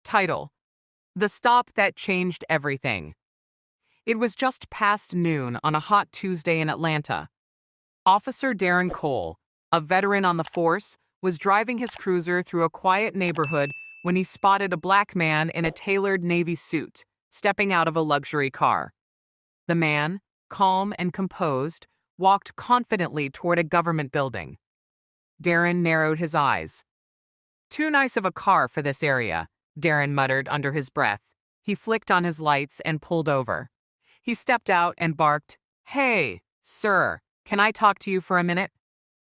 Title: The Stop That Changed Everything. It was just past noon on a hot Tuesday in Atlanta. Officer Darren Cole, a veteran on the force, was driving his cruiser through a quiet neighborhood when he spotted a black man in a tailored Navy suit stepping out of a luxury car. The man, calm and composed, walked confidently toward a government building. Darren narrowed his eyes. "Too nice of a car for this area," Darren muttered under his breath. He flicked on his lights and pulled over. He stepped out and barked, "Hey, sir, can I talk to you for a minute?"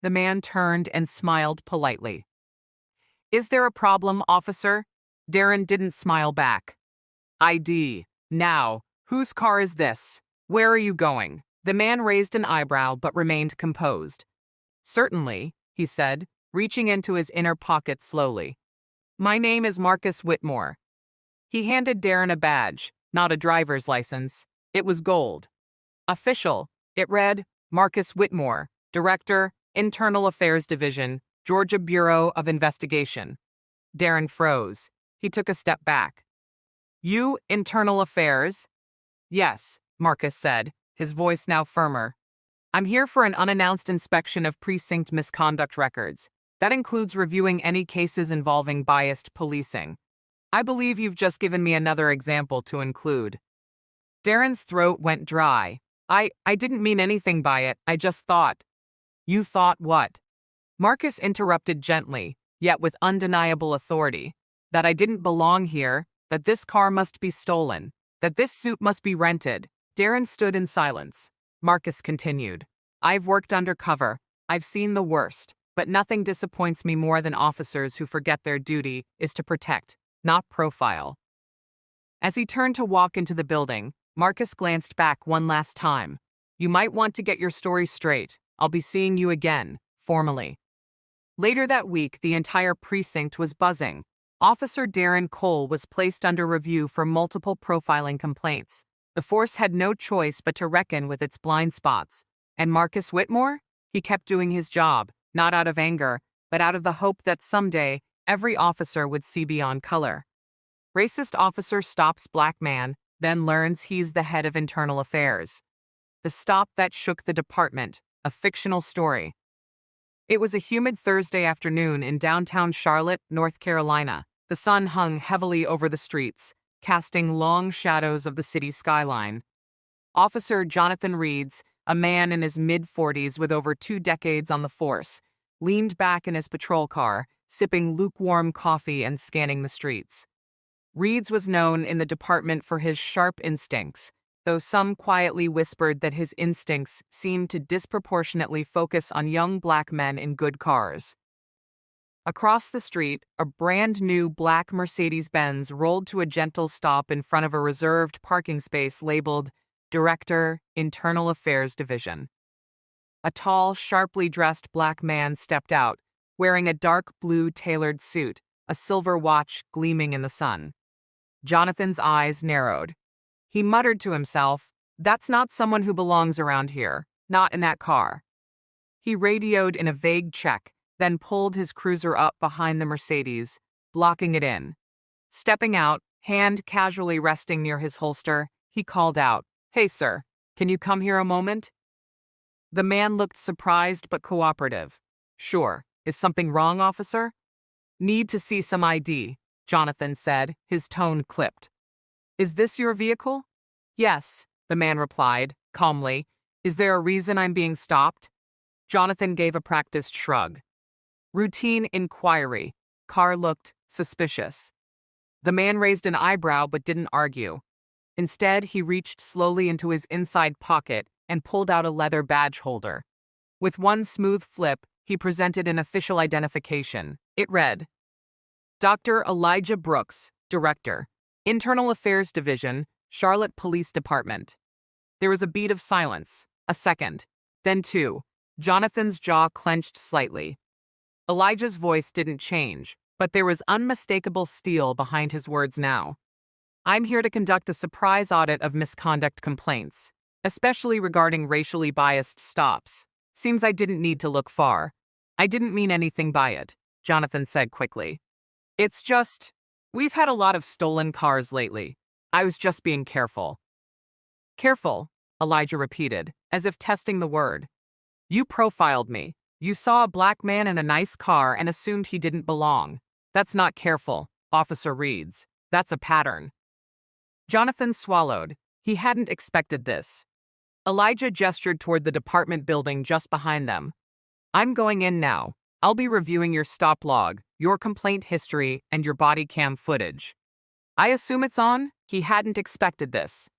The man turned and smiled politely. "Is there a problem, officer?" Darren didn't smile back. "ID. Now, whose car is this? Where are you going?" The man raised an eyebrow but remained composed. "Certainly," he said, reaching into his inner pocket slowly. "My name is Marcus Whitmore." He handed Darren a badge, not a driver's license. It was gold. Official, it read, "Marcus Whitmore, Director, Internal Affairs Division, Georgia Bureau of Investigation." Darren froze. He took a step back. "You, Internal Affairs?" "Yes," Marcus said, his voice now firmer. "I'm here for an unannounced inspection of precinct misconduct records. That includes reviewing any cases involving biased policing. I believe you've just given me another example to include." Darren's throat went dry. I didn't mean anything by it, I just thought." "You thought what?" Marcus interrupted gently, yet with undeniable authority. "That I didn't belong here, that this car must be stolen, that this suit must be rented." Darren stood in silence. Marcus continued, "I've worked undercover. I've seen the worst, but nothing disappoints me more than officers who forget their duty is to protect, not profile." As he turned to walk into the building, Marcus glanced back one last time. "You might want to get your story straight. I'll be seeing you again, formally." Later that week, the entire precinct was buzzing. Officer Darren Cole was placed under review for multiple profiling complaints. The force had no choice but to reckon with its blind spots. And Marcus Whitmore? He kept doing his job, not out of anger, but out of the hope that someday every officer would see beyond color. Racist officer stops black man, then learns he's the head of internal affairs. The stop that shook the department, a fictional story. It was a humid Thursday afternoon in downtown Charlotte, North Carolina. The sun hung heavily over the streets, casting long shadows of the city skyline. Officer Jonathan Reeds, a man in his mid-40s with over 2 decades on the force, leaned back in his patrol car, sipping lukewarm coffee and scanning the streets. Reeds was known in the department for his sharp instincts, though some quietly whispered that his instincts seemed to disproportionately focus on young black men in good cars. Across the street, a brand-new black Mercedes-Benz rolled to a gentle stop in front of a reserved parking space labeled Director, Internal Affairs Division. A tall, sharply dressed black man stepped out, wearing a dark blue tailored suit, a silver watch gleaming in the sun. Jonathan's eyes narrowed. He muttered to himself, "That's not someone who belongs around here, not in that car." He radioed in a vague check, then pulled his cruiser up behind the Mercedes, blocking it in. Stepping out, hand casually resting near his holster, he called out, "Hey, sir, can you come here a moment?" The man looked surprised but cooperative. "Sure. Is something wrong, officer?" "Need to see some ID," Jonathan said, his tone clipped. "Is this your vehicle?" "Yes," the man replied, calmly. "Is there a reason I'm being stopped?" Jonathan gave a practiced shrug. "Routine inquiry." Car looked suspicious. The man raised an eyebrow but didn't argue. Instead, he reached slowly into his inside pocket and pulled out a leather badge holder. With one smooth flip, he presented an official identification. It read, "Dr. Elijah Brooks, Director, Internal Affairs Division, Charlotte Police Department." There was a beat of silence, a second, then 2. Jonathan's jaw clenched slightly. Elijah's voice didn't change, but there was unmistakable steel behind his words now. "I'm here to conduct a surprise audit of misconduct complaints, especially regarding racially biased stops. Seems I didn't need to look far. I didn't mean anything by it," Jonathan said quickly. "It's just..." We've had a lot of stolen cars lately. I was just being careful. Careful, Elijah repeated, as if testing the word. You profiled me. You saw a black man in a nice car and assumed he didn't belong. That's not careful, Officer Reeds. That's a pattern. Jonathan swallowed. He hadn't expected this. Elijah gestured toward the department building just behind them. I'm going in now. I'll be reviewing your stop log, your complaint history, and your body cam footage. I assume it's on? He hadn't expected this.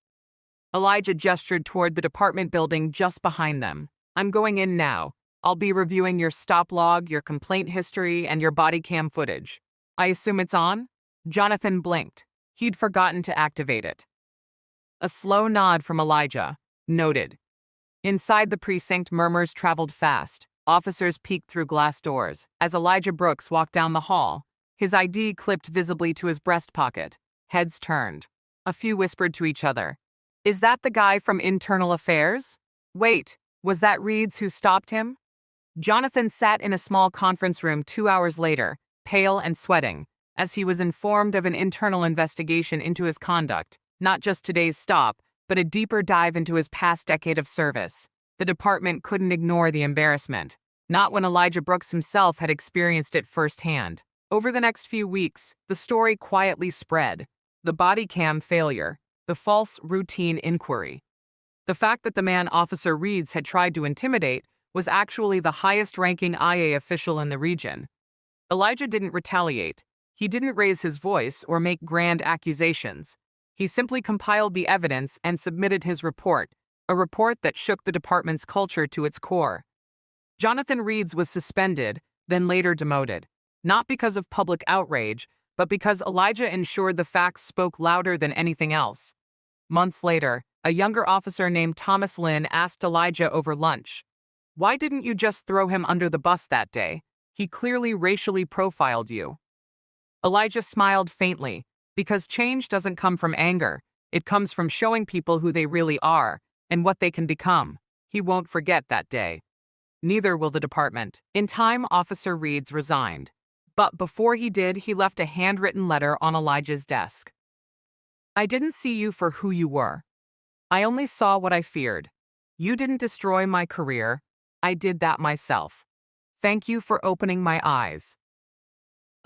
Elijah gestured toward the department building just behind them. I'm going in now. I'll be reviewing your stop log, your complaint history, and your body cam footage. I assume it's on? Jonathan blinked. He'd forgotten to activate it. A slow nod from Elijah. Noted. Inside the precinct, murmurs traveled fast. Officers peeked through glass doors. As Elijah Brooks walked down the hall, his ID clipped visibly to his breast pocket. Heads turned. A few whispered to each other. Is that the guy from Internal Affairs? Wait, was that Reeds who stopped him? Jonathan sat in a small conference room 2 hours later, pale and sweating, as he was informed of an internal investigation into his conduct, not just today's stop, but a deeper dive into his past decade of service. The department couldn't ignore the embarrassment, not when Elijah Brooks himself had experienced it firsthand. Over the next few weeks, the story quietly spread. The body cam failure, the false routine inquiry. The fact that the man Officer Reeds had tried to intimidate was actually the highest-ranking IA official in the region. Elijah didn't retaliate. He didn't raise his voice or make grand accusations. He simply compiled the evidence and submitted his report, a report that shook the department's culture to its core. Jonathan Reeds was suspended, then later demoted, not because of public outrage, but because Elijah ensured the facts spoke louder than anything else. Months later, a younger officer named Thomas Lynn asked Elijah over lunch, "Why didn't you just throw him under the bus that day? He clearly racially profiled you." Elijah smiled faintly, because change doesn't come from anger. It comes from showing people who they really are and what they can become. He won't forget that day. Neither will the department. In time, Officer Reeds resigned. But before he did, he left a handwritten letter on Elijah's desk. I didn't see you for who you were. I only saw what I feared. You didn't destroy my career. I did that myself. Thank you for opening my eyes.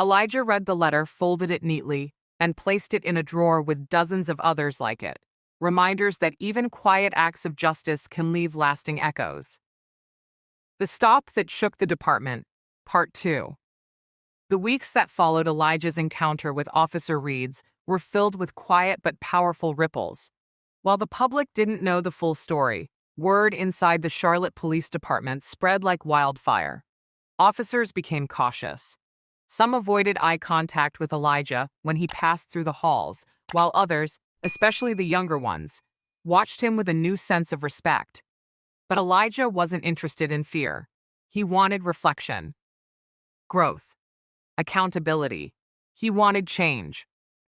Elijah read the letter, folded it neatly, and placed it in a drawer with dozens of others like it. Reminders that even quiet acts of justice can leave lasting echoes. The Stop That Shook the Department, Part 2. The weeks that followed Elijah's encounter with Officer Reeds were filled with quiet but powerful ripples. While the public didn't know the full story, word inside the Charlotte Police Department spread like wildfire. Officers became cautious. Some avoided eye contact with Elijah when he passed through the halls, while others, especially the younger ones, watched him with a new sense of respect. But Elijah wasn't interested in fear. He wanted reflection, growth, accountability. He wanted change.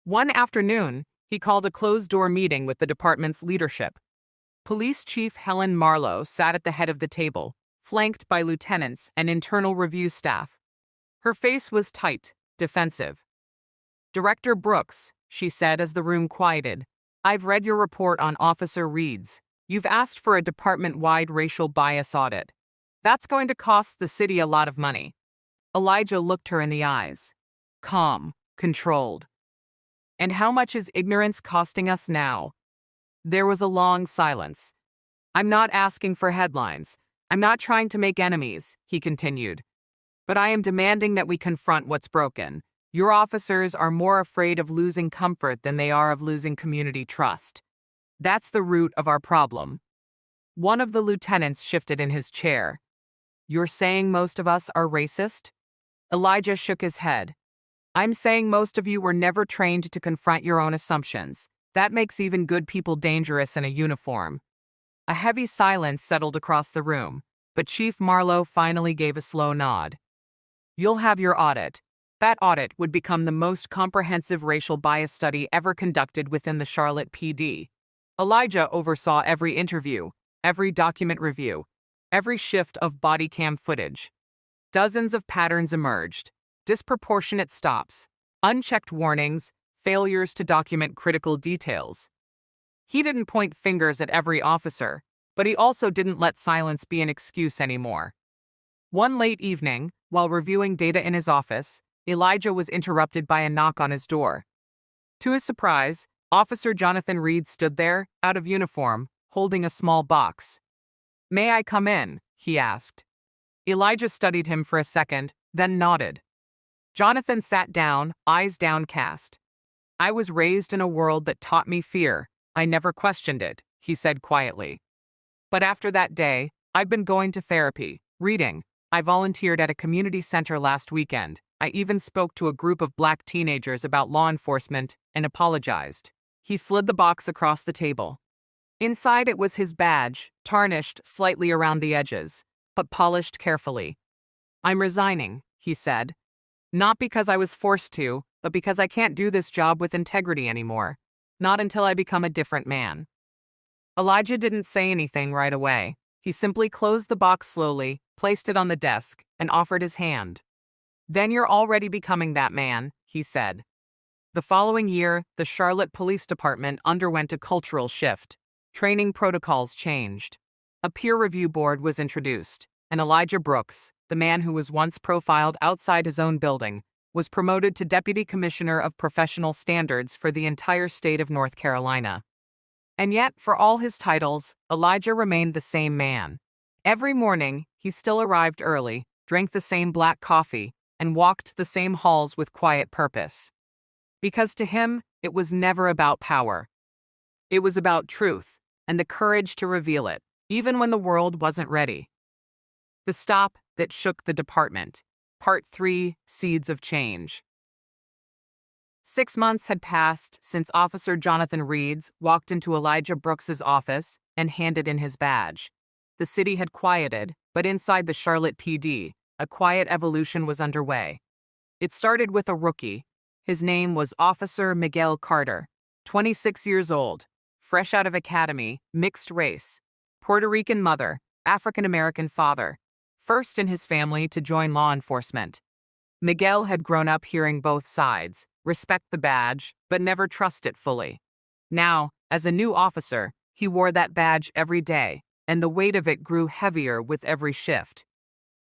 One afternoon, he called a closed-door meeting with the department's leadership. Police Chief Helen Marlowe sat at the head of the table, flanked by lieutenants and internal review staff. Her face was tight, defensive. Director Brooks, she said as the room quieted, I've read your report on Officer Reeds. You've asked for a department-wide racial bias audit. That's going to cost the city a lot of money. Elijah looked her in the eyes. Calm, controlled. And how much is ignorance costing us now? There was a long silence. I'm not asking for headlines. I'm not trying to make enemies, he continued. But I am demanding that we confront what's broken. Your officers are more afraid of losing comfort than they are of losing community trust. That's the root of our problem. One of the lieutenants shifted in his chair. You're saying most of us are racist? Elijah shook his head. I'm saying most of you were never trained to confront your own assumptions. That makes even good people dangerous in a uniform. A heavy silence settled across the room, but Chief Marlowe finally gave a slow nod. You'll have your audit. That audit would become the most comprehensive racial bias study ever conducted within the Charlotte PD. Elijah oversaw every interview, every document review, every shift of body cam footage. Dozens of patterns emerged, disproportionate stops, unchecked warnings, failures to document critical details. He didn't point fingers at every officer, but he also didn't let silence be an excuse anymore. One late evening, while reviewing data in his office, Elijah was interrupted by a knock on his door. To his surprise, Officer Jonathan Reed stood there, out of uniform, holding a small box. "May I come in?" he asked. Elijah studied him for a second, then nodded. Jonathan sat down, eyes downcast. "I was raised in a world that taught me fear. I never questioned it," he said quietly. "But after that day, I've been going to therapy, reading. I volunteered at a community center last weekend. I even spoke to a group of black teenagers about law enforcement and apologized." He slid the box across the table. Inside it was his badge, tarnished slightly around the edges, but polished carefully. "I'm resigning," he said. "Not because I was forced to, but because I can't do this job with integrity anymore. Not until I become a different man." Elijah didn't say anything right away. He simply closed the box slowly, placed it on the desk, and offered his hand. "Then you're already becoming that man," he said. The following year, the Charlotte Police Department underwent a cultural shift. Training protocols changed. A peer review board was introduced, and Elijah Brooks, the man who was once profiled outside his own building, was promoted to Deputy Commissioner of Professional Standards for the entire state of North Carolina. And yet, for all his titles, Elijah remained the same man. Every morning, he still arrived early, drank the same black coffee, and walked the same halls with quiet purpose. Because to him, it was never about power. It was about truth, and the courage to reveal it, even when the world wasn't ready. The Stop That Shook the Department. Part 3, Seeds of Change. 6 months had passed since Officer Jonathan Reeds walked into Elijah Brooks's office and handed in his badge. The city had quieted, but inside the Charlotte PD, a quiet evolution was underway. It started with a rookie. His name was Officer Miguel Carter, 26 years old, fresh out of academy, mixed race, Puerto Rican mother, African-American father, first in his family to join law enforcement. Miguel had grown up hearing both sides, respect the badge, but never trust it fully. Now, as a new officer, he wore that badge every day, and the weight of it grew heavier with every shift.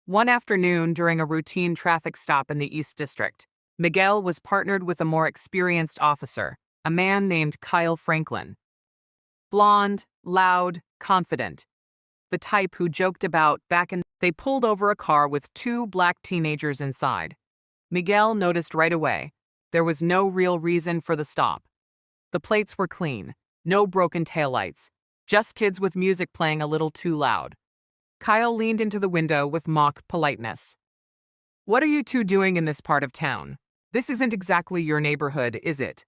One afternoon during a routine traffic stop in the East District, Miguel was partnered with a more experienced officer, a man named Kyle Franklin. Blonde, loud, confident. The type who joked about they pulled over a car with 2 black teenagers inside. Miguel noticed right away. There was no real reason for the stop. The plates were clean, no broken taillights, just kids with music playing a little too loud. Kyle leaned into the window with mock politeness. "What are you two doing in this part of town? This isn't exactly your neighborhood, is it?"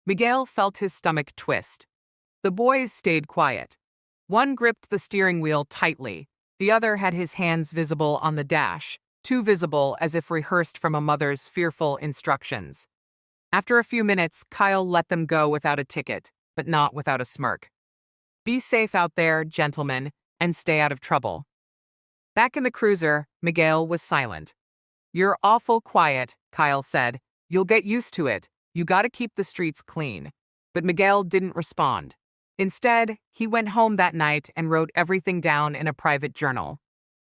Miguel felt his stomach twist. The boys stayed quiet. One gripped the steering wheel tightly. The other had his hands visible on the dash, too visible as if rehearsed from a mother's fearful instructions. After a few minutes, Kyle let them go without a ticket, but not without a smirk. "Be safe out there, gentlemen, and stay out of trouble." Back in the cruiser, Miguel was silent. "You're awful quiet," Kyle said. "You'll get used to it. You gotta keep the streets clean." But Miguel didn't respond. Instead, he went home that night and wrote everything down in a private journal.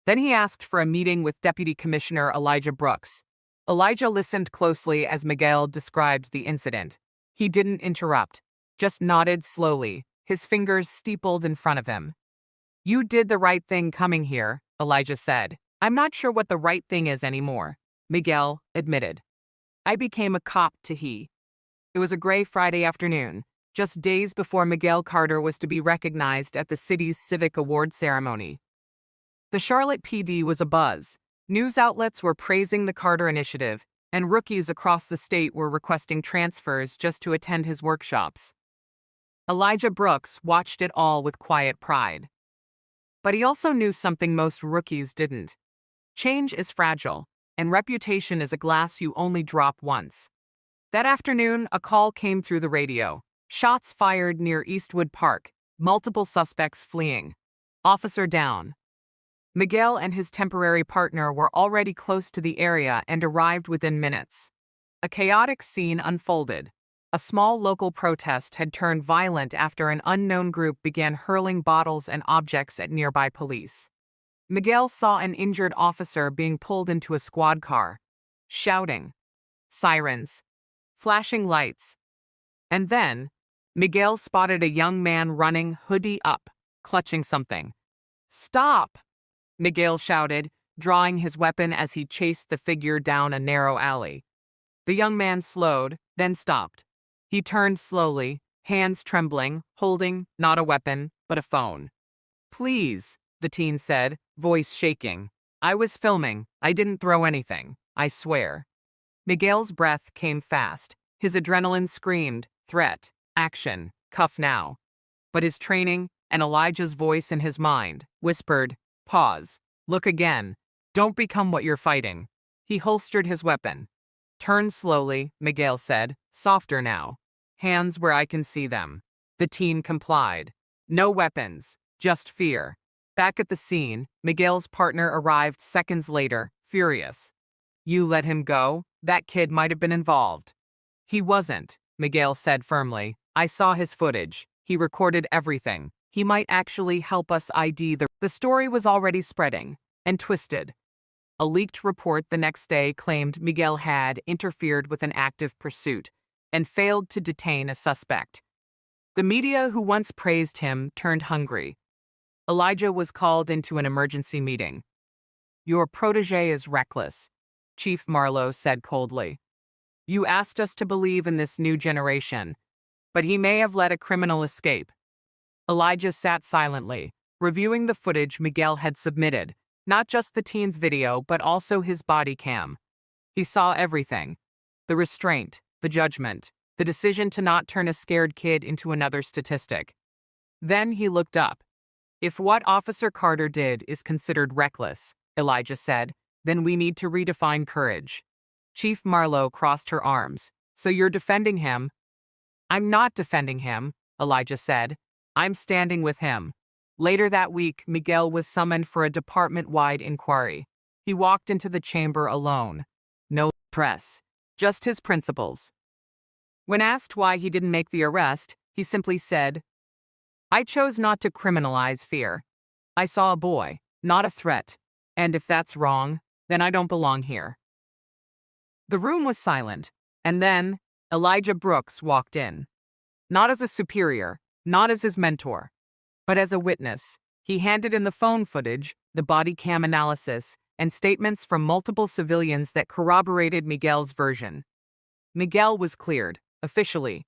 Then he asked for a meeting with Deputy Commissioner Elijah Brooks. Elijah listened closely as Miguel described the incident. He didn't interrupt, just nodded slowly, his fingers steepled in front of him. "You did the right thing coming here," Elijah said. "I'm not sure what the right thing is anymore," Miguel admitted. "I became a cop to he." It was a gray Friday afternoon, just days before Miguel Carter was to be recognized at the city's Civic Award ceremony. The Charlotte PD was abuzz. News outlets were praising the Carter Initiative, and rookies across the state were requesting transfers just to attend his workshops. Elijah Brooks watched it all with quiet pride. But he also knew something most rookies didn't. Change is fragile, and reputation is a glass you only drop once. That afternoon, a call came through the radio. Shots fired near Eastwood Park, multiple suspects fleeing. Officer down. Miguel and his temporary partner were already close to the area and arrived within minutes. A chaotic scene unfolded. A small local protest had turned violent after an unknown group began hurling bottles and objects at nearby police. Miguel saw an injured officer being pulled into a squad car. Shouting. Sirens. Flashing lights. And then, Miguel spotted a young man running, hoodie up, clutching something. "Stop!" Miguel shouted, drawing his weapon as he chased the figure down a narrow alley. The young man slowed, then stopped. He turned slowly, hands trembling, holding not a weapon, but a phone. "Please," the teen said, voice shaking. "I was filming. I didn't throw anything. I swear." Miguel's breath came fast. His adrenaline screamed, threat, action, cuff now. But his training, and Elijah's voice in his mind, whispered, "Pause. Look again. Don't become what you're fighting." He holstered his weapon. "Turn slowly," Miguel said, softer now. "Hands where I can see them." The teen complied. No weapons, just fear. Back at the scene, Miguel's partner arrived seconds later, furious. "You let him go? That kid might have been involved." "He wasn't," Miguel said firmly. "I saw his footage. He recorded everything. He might actually help us ID the..." The story was already spreading, and twisted. A leaked report the next day claimed Miguel had interfered with an active pursuit and failed to detain a suspect. The media who once praised him turned hungry. Elijah was called into an emergency meeting. "Your protege is reckless," Chief Marlowe said coldly. "You asked us to believe in this new generation, but he may have let a criminal escape." Elijah sat silently, reviewing the footage Miguel had submitted, not just the teen's video but also his body cam. He saw everything. The restraint, the judgment, the decision to not turn a scared kid into another statistic. Then he looked up. "If what Officer Carter did is considered reckless," Elijah said, "then we need to redefine courage." Chief Marlowe crossed her arms. "So you're defending him?" "I'm not defending him," Elijah said. "I'm standing with him." Later that week, Miguel was summoned for a department-wide inquiry. He walked into the chamber alone. No press, just his principles. When asked why he didn't make the arrest, he simply said, "I chose not to criminalize fear. I saw a boy, not a threat, and if that's wrong, then I don't belong here." The room was silent, and then Elijah Brooks walked in. Not as a superior, not as his mentor, but as a witness. He handed in the phone footage, the body cam analysis, and statements from multiple civilians that corroborated Miguel's version. Miguel was cleared, officially.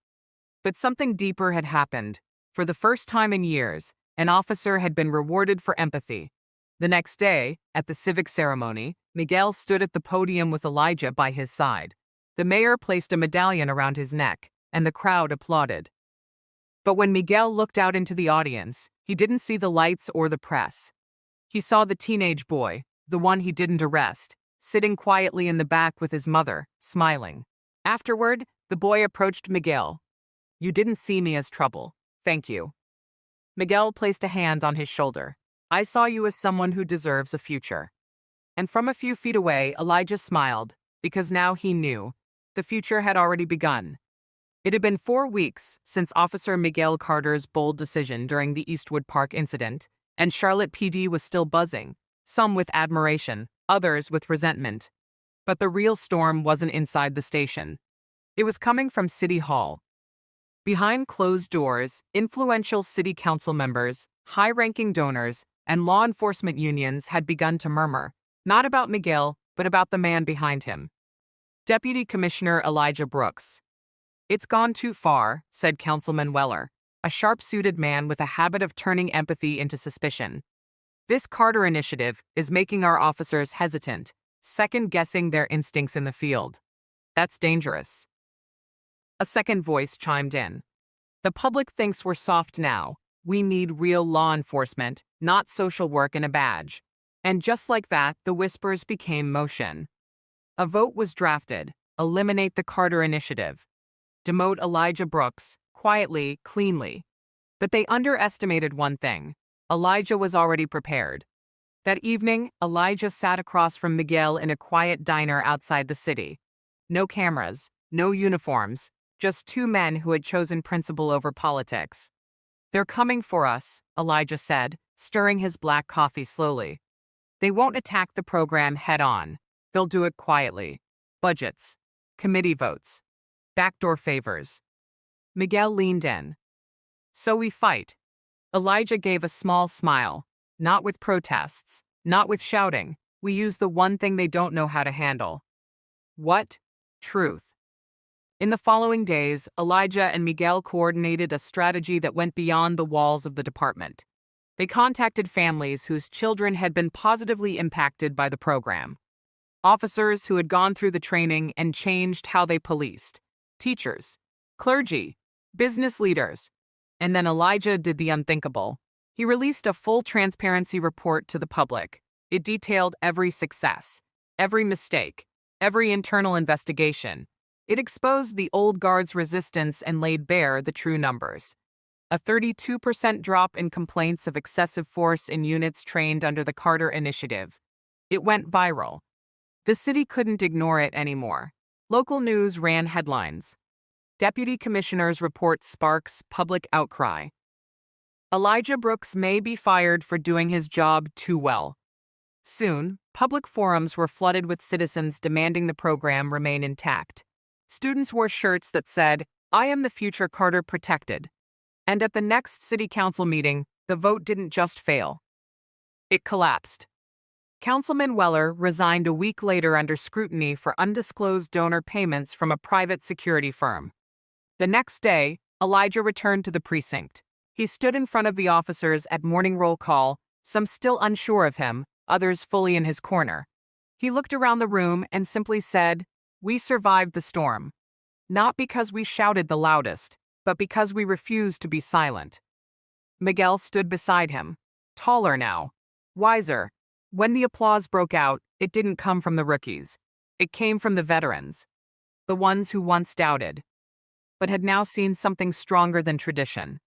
But something deeper had happened. For the first time in years, an officer had been rewarded for empathy. The next day, at the civic ceremony, Miguel stood at the podium with Elijah by his side. The mayor placed a medallion around his neck, and the crowd applauded. But when Miguel looked out into the audience, he didn't see the lights or the press. He saw the teenage boy, the one he didn't arrest, sitting quietly in the back with his mother, smiling. Afterward, the boy approached Miguel. "You didn't see me as trouble. Thank you." Miguel placed a hand on his shoulder. "I saw you as someone who deserves a future." And from a few feet away, Elijah smiled, because now he knew. The future had already begun. It had been 4 weeks since Officer Miguel Carter's bold decision during the Eastwood Park incident, and Charlotte PD was still buzzing, some with admiration, others with resentment. But the real storm wasn't inside the station. It was coming from City Hall. Behind closed doors, influential city council members, high-ranking donors, and law enforcement unions had begun to murmur, not about Miguel, but about the man behind him. Deputy Commissioner Elijah Brooks. "It's gone too far," said Councilman Weller, a sharp-suited man with a habit of turning empathy into suspicion. "This Carter initiative is making our officers hesitant, second-guessing their instincts in the field. That's dangerous." A second voice chimed in. "The public thinks we're soft now. We need real law enforcement, not social work and a badge." And just like that, the whispers became motion. A vote was drafted. Eliminate the Carter initiative. Demote Elijah Brooks, quietly, cleanly. But they underestimated one thing. Elijah was already prepared. That evening, Elijah sat across from Miguel in a quiet diner outside the city. No cameras, no uniforms, just two men who had chosen principle over politics. "They're coming for us," Elijah said, stirring his black coffee slowly. "They won't attack the program head-on. They'll do it quietly. Budgets, committee votes, backdoor favors." Miguel leaned in. "So we fight." Elijah gave a small smile. "Not with protests, not with shouting. We use the one thing they don't know how to handle." "What?" "Truth." In the following days, Elijah and Miguel coordinated a strategy that went beyond the walls of the department. They contacted families whose children had been positively impacted by the program. Officers who had gone through the training and changed how they policed. Teachers, clergy, business leaders. And then Elijah did the unthinkable. He released a full transparency report to the public. It detailed every success, every mistake, every internal investigation. It exposed the old guard's resistance and laid bare the true numbers. A 32% drop in complaints of excessive force in units trained under the Carter Initiative. It went viral. The city couldn't ignore it anymore. Local news ran headlines. Deputy commissioners report sparks public outcry. Elijah Brooks may be fired for doing his job too well. Soon, public forums were flooded with citizens demanding the program remain intact. Students wore shirts that said, "I am the future Carter protected." And at the next city council meeting, the vote didn't just fail. It collapsed. Councilman Weller resigned a week later under scrutiny for undisclosed donor payments from a private security firm. The next day, Elijah returned to the precinct. He stood in front of the officers at morning roll call, some still unsure of him, others fully in his corner. He looked around the room and simply said, "We survived the storm. Not because we shouted the loudest, but because we refused to be silent." Miguel stood beside him, taller now, wiser. When the applause broke out, it didn't come from the rookies. It came from the veterans, the ones who once doubted, but had now seen something stronger than tradition.